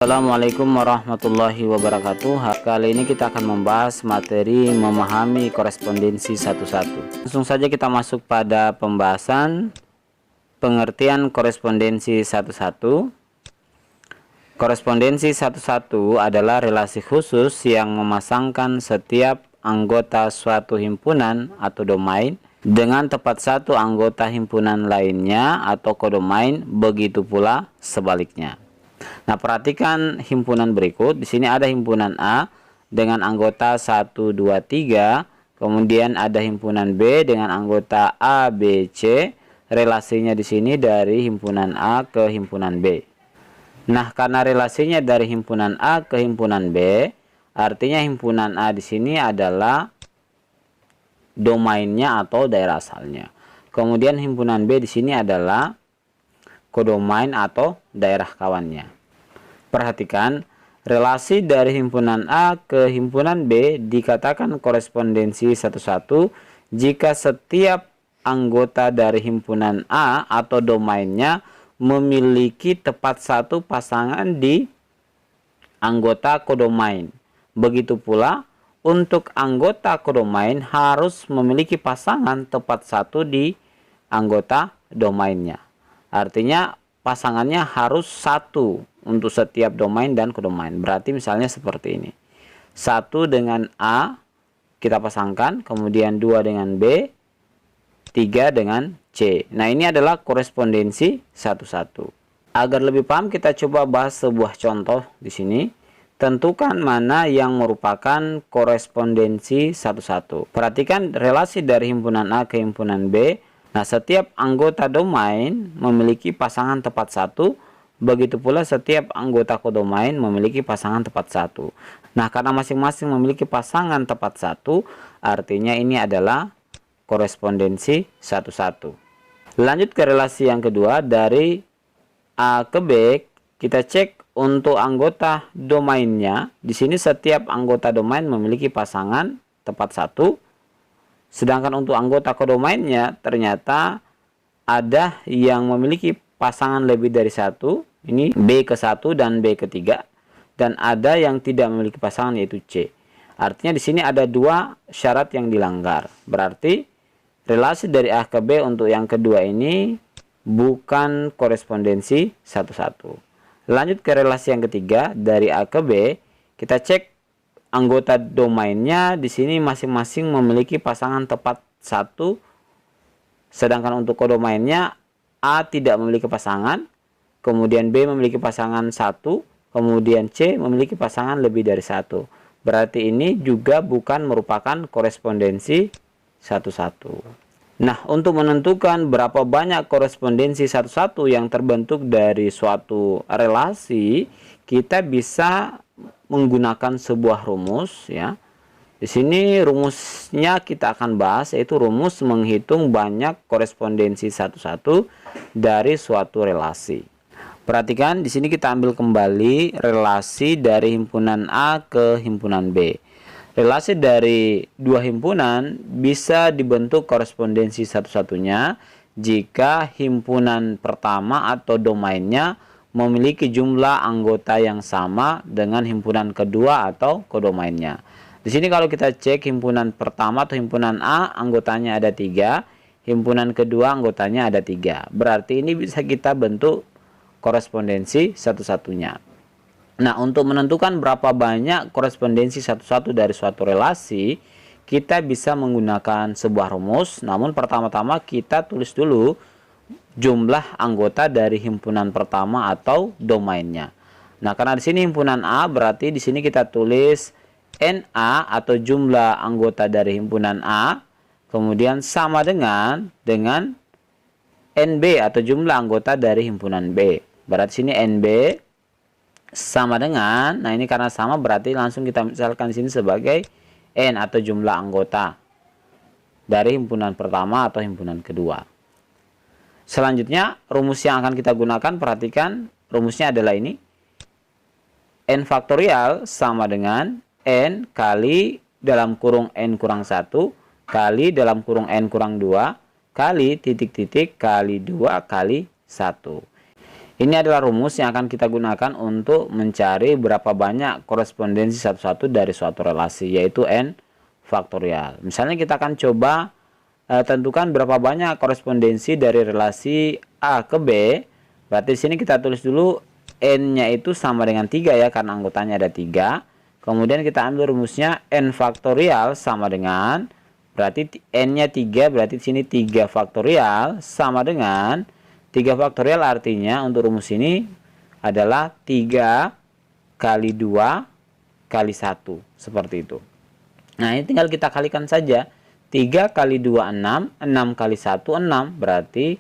Assalamualaikum warahmatullahi wabarakatuh. Kali ini kita akan membahas materi memahami korespondensi satu-satu. Langsung saja kita masuk pada pembahasan pengertian korespondensi satu-satu. Korespondensi satu-satu adalah relasi khusus yang memasangkan setiap anggota suatu himpunan atau domain dengan tepat satu anggota himpunan lainnya atau kodomain, begitu pula sebaliknya. Nah, perhatikan himpunan berikut. Di sini ada himpunan A dengan anggota 1, 2, 3. Kemudian ada himpunan B dengan anggota A, B, C. Relasinya di sini dari himpunan A ke himpunan B. Nah, karena relasinya dari himpunan A ke himpunan B, artinya himpunan A di sini adalah domainnya atau daerah asalnya. Kemudian himpunan B di sini adalah kodomain atau daerah kawannya. Perhatikan, relasi dari himpunan A ke himpunan B dikatakan korespondensi satu-satu jika setiap anggota dari himpunan A atau domainnya memiliki tepat satu pasangan di anggota kodomain. Begitu pula untuk anggota kodomain harus memiliki pasangan tepat satu di anggota domainnya. Artinya pasangannya harus satu untuk setiap domain dan kodomain. Berarti misalnya seperti ini. 1 dengan A kita pasangkan, kemudian 2 dengan B, 3 dengan C. Nah, ini adalah korespondensi satu-satu. Agar lebih paham kita coba bahas sebuah contoh di sini. Tentukan mana yang merupakan korespondensi satu-satu. Perhatikan relasi dari himpunan A ke himpunan B. Nah, setiap anggota domain memiliki pasangan tepat satu. Begitu pula setiap anggota kodomain memiliki pasangan tepat satu. Nah, karena masing-masing memiliki pasangan tepat satu, artinya ini adalah korespondensi satu-satu. Lanjut ke relasi yang kedua, dari A ke B, kita cek untuk anggota domainnya. Di sini setiap anggota domain memiliki pasangan tepat satu. Sedangkan untuk anggota kodomainnya ternyata ada yang memiliki pasangan lebih dari satu. Ini B ke 1 dan B ke 3. Dan ada yang tidak memiliki pasangan, yaitu C. Artinya di sini ada dua syarat yang dilanggar. Berarti relasi dari A ke B untuk yang kedua ini bukan korespondensi satu-satu. Lanjut ke relasi yang ketiga, dari A ke B, kita cek anggota domainnya. Di sini masing-masing memiliki pasangan tepat satu. Sedangkan untuk kodomainnya A tidak memiliki pasangan, kemudian B memiliki pasangan satu, kemudian C memiliki pasangan lebih dari satu. Berarti ini juga bukan merupakan korespondensi satu-satu. Nah, untuk menentukan berapa banyak korespondensi satu-satu yang terbentuk dari suatu relasi, kita bisa menggunakan sebuah rumus ya. Di sini rumusnya kita akan bahas, yaitu rumus menghitung banyak korespondensi satu-satu dari suatu relasi. Perhatikan, di sini kita ambil kembali relasi dari himpunan A ke himpunan B. Relasi dari dua himpunan bisa dibentuk korespondensi satu-satunya jika himpunan pertama atau domainnya memiliki jumlah anggota yang sama dengan himpunan kedua atau kodomainnya. Di sini kalau kita cek himpunan pertama atau himpunan A, anggotanya ada 3, himpunan kedua anggotanya ada 3. Berarti ini bisa kita bentuk korespondensi satu-satunya. Nah, untuk menentukan berapa banyak korespondensi satu-satu dari suatu relasi, kita bisa menggunakan sebuah rumus. Namun pertama-tama kita tulis dulu jumlah anggota dari himpunan pertama atau domainnya. Nah, karena di sini himpunan A, berarti di sini kita tulis NA atau jumlah anggota dari himpunan A, kemudian sama dengan NB atau jumlah anggota dari himpunan B. Berarti sini NB sama dengan, nah ini karena sama berarti langsung kita misalkan di sini sebagai N atau jumlah anggota dari himpunan pertama atau himpunan kedua. Selanjutnya rumus yang akan kita gunakan, perhatikan rumusnya adalah ini. N faktorial sama dengan N kali dalam kurung N kurang 1 kali dalam kurung N kurang 2 kali titik-titik kali 2 kali 1. Ini adalah rumus yang akan kita gunakan untuk mencari berapa banyak korespondensi satu-satu dari suatu relasi, yaitu n faktorial. Misalnya kita akan coba tentukan berapa banyak korespondensi dari relasi A ke B. Berarti di sini kita tulis dulu n-nya itu sama dengan 3 ya, karena anggotanya ada 3. Kemudian kita ambil rumusnya n faktorial sama dengan, berarti n-nya 3, berarti di sini 3 faktorial sama dengan 3 faktorial, artinya untuk rumus ini adalah 3 kali 2 kali 1, seperti itu. Nah, ini tinggal kita kalikan saja. 3 kali 2 6, 6 kali 1 6, berarti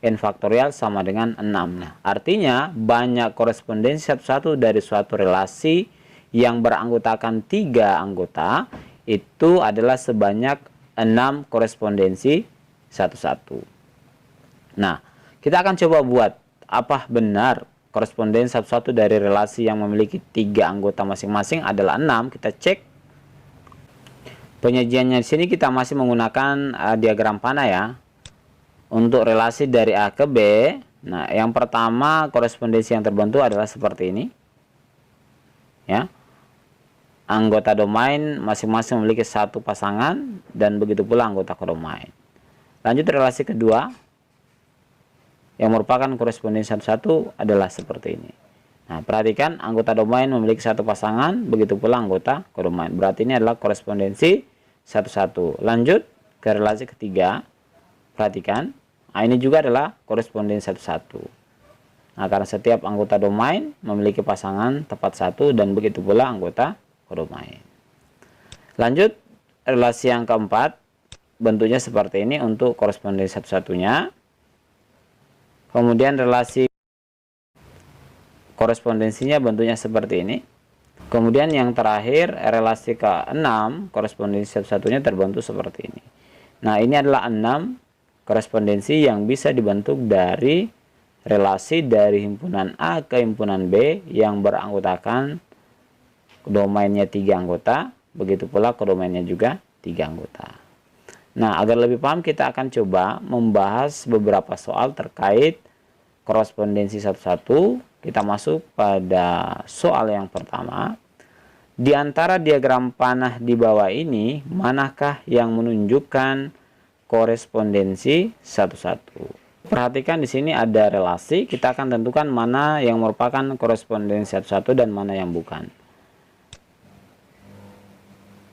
n faktorial sama dengan 6. Nah, artinya banyak korespondensi satu-satu dari suatu relasi yang beranggotakan 3 anggota itu adalah sebanyak 6 korespondensi satu-satu. Nah, kita akan coba buat apa benar korespondensi satu-satu dari relasi yang memiliki 3 anggota masing-masing adalah 6. Kita cek. Penyajiannya di sini kita masih menggunakan diagram panah ya. Untuk relasi dari A ke B, nah yang pertama korespondensi yang terbentuk adalah seperti ini. Ya. Anggota domain masing-masing memiliki satu pasangan dan begitu pula anggota kodomain. Lanjut relasi kedua yang merupakan korespondensi satu-satu adalah seperti ini. Nah, perhatikan anggota domain memiliki satu pasangan, begitu pula anggota kodomain. Berarti ini adalah korespondensi satu-satu. Lanjut ke relasi ketiga. Perhatikan, nah ini juga adalah korespondensi satu-satu. Nah, karena setiap anggota domain memiliki pasangan tepat satu dan begitu pula anggota kodomain. Lanjut relasi yang keempat, bentuknya seperti ini untuk korespondensi satu-satunya. Kemudian relasi korespondensinya bentuknya seperti ini. Kemudian yang terakhir relasi ke-6 korespondensi satu-satunya terbentuk seperti ini. Nah, ini adalah 6 korespondensi yang bisa dibentuk dari relasi dari himpunan A ke himpunan B yang beranggotakan domainnya 3 anggota, begitu pula kodomainnya juga 3 anggota. Nah, agar lebih paham kita akan coba membahas beberapa soal terkait korespondensi satu-satu. Kita masuk pada soal yang pertama. Di antara diagram panah di bawah ini, manakah yang menunjukkan korespondensi satu-satu? Perhatikan di sini ada relasi, kita akan tentukan mana yang merupakan korespondensi satu-satu dan mana yang bukan.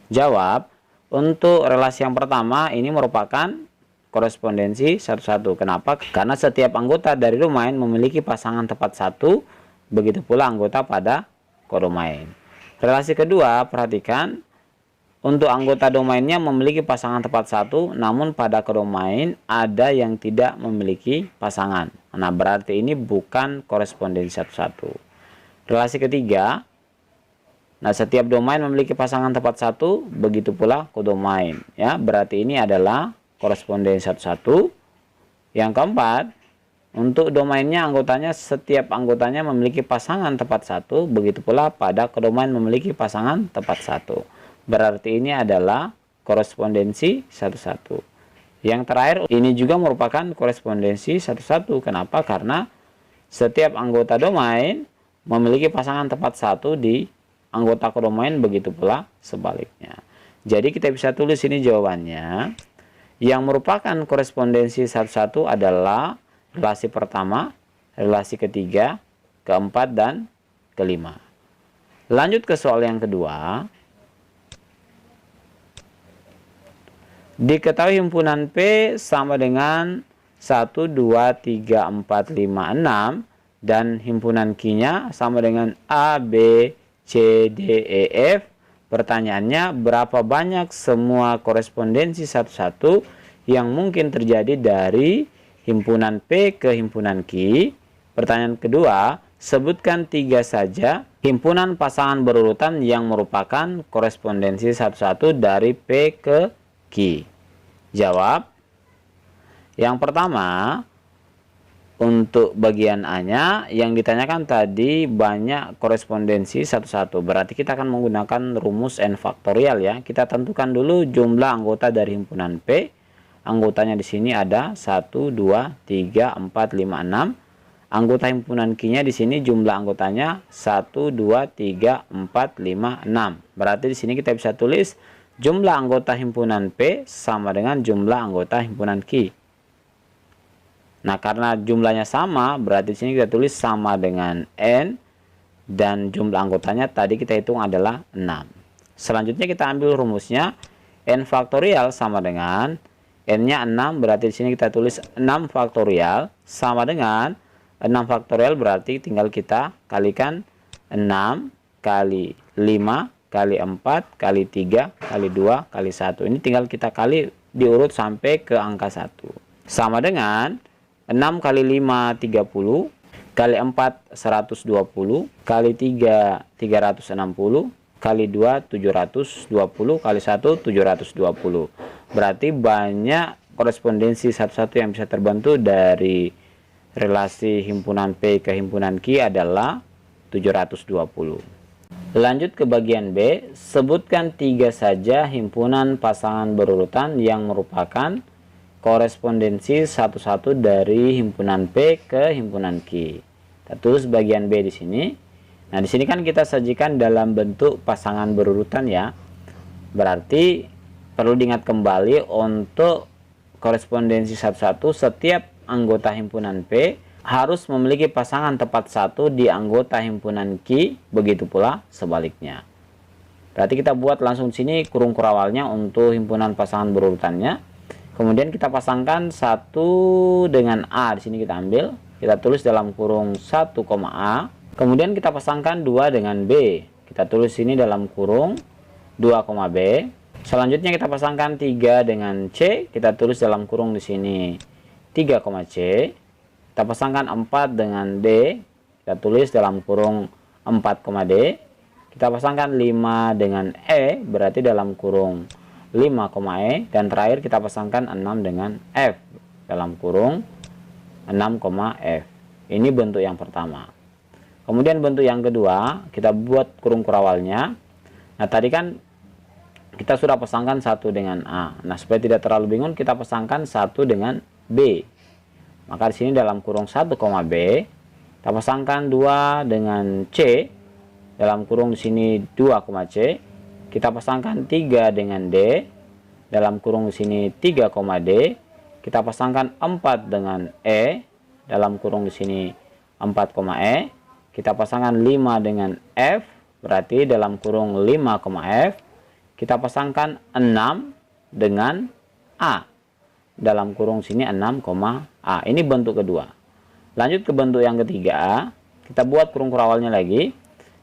Jawab, untuk relasi yang pertama ini merupakan korespondensi satu-satu. Kenapa? Karena setiap anggota dari domain memiliki pasangan tepat satu, begitu pula anggota pada kodomain. Relasi kedua, perhatikan, untuk anggota domainnya memiliki pasangan tepat satu, namun pada kodomain ada yang tidak memiliki pasangan. Nah, berarti ini bukan korespondensi satu-satu. Relasi ketiga, nah setiap domain memiliki pasangan tepat satu, begitu pula kodomain. Ya, berarti ini adalah korespondensi satu-satu. Yang keempat, untuk domainnya anggotanya setiap anggotanya memiliki pasangan tepat satu, begitu pula pada kodomain memiliki pasangan tepat satu. Berarti ini adalah korespondensi satu-satu. Yang terakhir ini juga merupakan korespondensi satu-satu. Kenapa? Karena setiap anggota domain memiliki pasangan tepat satu di anggota kodomain, begitu pula sebaliknya. Jadi kita bisa tulis ini jawabannya. Yang merupakan korespondensi satu-satu adalah relasi pertama, relasi ketiga, keempat, dan kelima. Lanjut ke soal yang kedua. Diketahui himpunan P sama dengan 1, 2, 3, 4, 5, 6 dan himpunan Q-nya sama dengan A, B, C, D, E, F. Pertanyaannya, berapa banyak semua korespondensi satu-satu yang mungkin terjadi dari himpunan P ke himpunan Q? Pertanyaan kedua, sebutkan 3 saja himpunan pasangan berurutan yang merupakan korespondensi satu-satu dari P ke Q. Jawab. Yang pertama, untuk bagian A-nya yang ditanyakan tadi banyak korespondensi satu-satu. Berarti kita akan menggunakan rumus n faktorial ya. Kita tentukan dulu jumlah anggota dari himpunan P. Anggotanya di sini ada 1, 2, 3, 4, 5, 6. Anggota himpunan Q-nya di sini jumlah anggotanya 1, 2, 3, 4, 5, 6. Berarti di sini kita bisa tulis jumlah anggota himpunan P sama dengan jumlah anggota himpunan Q. Nah, karena jumlahnya sama, berarti di sini kita tulis sama dengan N dan jumlah anggotanya tadi kita hitung adalah 6. Selanjutnya kita ambil rumusnya. N faktorial sama dengan N-nya 6, berarti di sini kita tulis 6 faktorial sama dengan 6 faktorial, berarti tinggal kita kalikan 6 kali 5 kali 4 kali 3 kali 2 kali 1. Ini tinggal kita kali diurut sampai ke angka 1. Sama dengan 6 kali 5 30 kali 4 120 kali 3 360 kali 2 720 kali 1 720. Berarti banyak korespondensi satu-satu yang bisa terbentuk dari relasi himpunan P ke himpunan Q adalah 720. Lanjut ke bagian B, sebutkan 3 saja himpunan pasangan berurutan yang merupakan korespondensi satu-satu dari himpunan P ke himpunan Q. Kita tulis bagian B di sini. Nah, di sini kan kita sajikan dalam bentuk pasangan berurutan ya. Berarti perlu diingat kembali untuk korespondensi satu-satu, setiap anggota himpunan P harus memiliki pasangan tepat satu di anggota himpunan Q, begitu pula sebaliknya. Berarti kita buat langsung di sini kurung kurawalnya untuk himpunan pasangan berurutannya. Kemudian kita pasangkan 1 dengan A, di sini kita ambil, kita tulis dalam kurung 1, A. Kemudian kita pasangkan 2 dengan B, kita tulis sini dalam kurung 2, B. Selanjutnya kita pasangkan 3 dengan C, kita tulis dalam kurung di sini 3, C. Kita pasangkan 4 dengan D, kita tulis dalam kurung 4, D. Kita pasangkan 5 dengan E, berarti dalam kurung 5, E. Dan terakhir kita pasangkan 6 dengan F, dalam kurung 6, F. Ini bentuk yang pertama. Kemudian bentuk yang kedua, kita buat kurung kurawalnya. Nah, tadi kan kita sudah pasangkan 1 dengan A. Nah, supaya tidak terlalu bingung, kita pasangkan 1 dengan B. Maka di sini dalam kurung 1, B, kita pasangkan 2 dengan C. Dalam kurung di sini 2, C. Kita pasangkan 3 dengan D. Dalam kurung di sini 3, D. Kita pasangkan 4 dengan E. Dalam kurung di sini 4, E. Kita pasangkan 5 dengan F. Berarti dalam kurung 5, F. Kita pasangkan 6 dengan A. Dalam kurung sini 6, A. Ini bentuk kedua. Lanjut ke bentuk yang ketiga. Kita buat kurung kurawalnya lagi.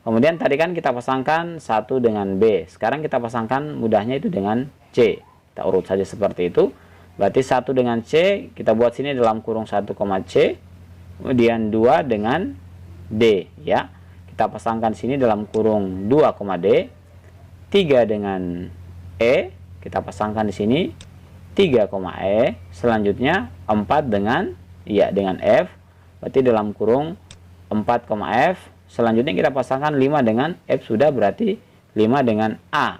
Kemudian tadi kan kita pasangkan 1 dengan B. Sekarang kita pasangkan mudahnya itu dengan C. Kita urut saja seperti itu. Berarti 1 dengan C, kita buat sini dalam kurung 1, C. Kemudian 2 dengan D. Ya. Kita pasangkan sini dalam kurung 2, D. 3 dengan E. Kita pasangkan di sini 3, E. Selanjutnya 4 dengan F. Berarti dalam kurung 4, F. Selanjutnya kita pasangkan 5 dengan F, sudah, berarti 5 dengan A.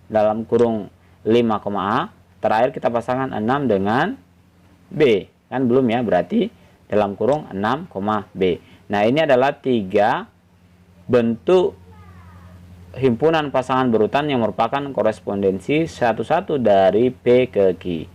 Dalam kurung 5, A. Terakhir kita pasangkan 6 dengan B. Kan belum ya, berarti dalam kurung 6, B. Nah, ini adalah 3 bentuk himpunan pasangan berurutan yang merupakan korespondensi satu-satu dari P ke Q.